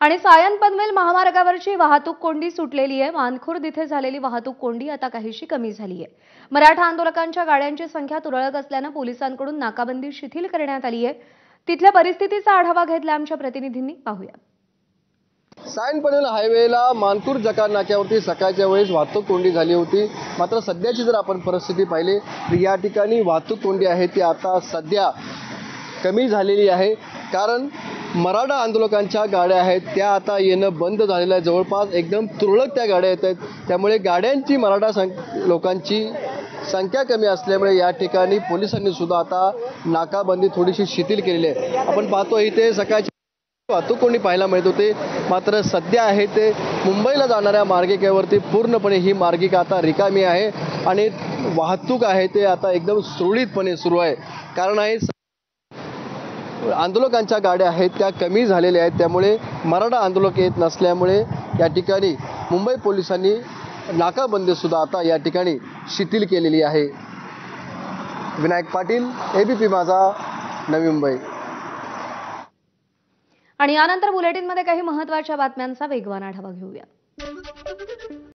आणि सायन पनवेल महामार्गावरची वाहतूक कोंडी सुटलेली आहे। मानखुर्द इथे झालेली वाहतूक कोंडी आता काहीशी कमी झाली आहे। मराठा आंदोलकांच्या गाड्यांची संख्या तुरळक असल्याने पोलिसांकडून नाकाबंदी शिथिल करण्यात आली आहे। तिथल्या परिस्थितीचा आढावा घेतला आमच्या प्रतिनिधींनी, पाहूया। सायन पनवेल हायवेला मानखुर्द जकाल नाक्यावरती सकाळच्या वेळेस वाहतूक कोंडी झाली होती। मात्र सध्याची जर आपण परिस्थिती पाहिली तर या ठिकाणी वाहतूक कोंडी आहे ती आता सध्या कमी झालेली आहे। कारण मराठा आंदोलकांच्या गाड्या आहेत त्या आता येणं बंद झालेलं आहे। जवळपास एकदम तुरळक त्या गाड्या येत आहेत, त्यामुळे गाड्यांची मराठा लोकांची संख्या कमी असल्यामुळे या ठिकाणी पोलिसांनी सुद्धा आता नाकाबंदी थोडीशी शिथिल केलेली आहे। आपण पाहतो इथे सकाळची वाहतूक कोंडी पाहायला मिळत होते, मात्र सध्या आहे ते मुंबईला जाणाऱ्या मार्गिकेवरती पूर्णपणे ही मार्गिका आता रिकामी आहे आणि वाहतूक आहे ते आता एकदम सुरळीतपणे सुरू आहे। कारण आहे आंदोलकांच्या गाड्या आहेत त्या कमी झालेल्या आहेत, त्यामुळे मराठा आंदोलक येत नसल्यामुळे या ठिकाणी मुंबई पोलिसांनी नाकाबंदी सुद्धा आता या ठिकाणी शिथिल केलेली आहे। विनायक पाटील, एबीपी माझा, नवी मुंबई। आणि यानंतर बुलेटिनमध्ये काही महत्त्वाच्या बातम्यांचा वेगवान आढावा घेऊया।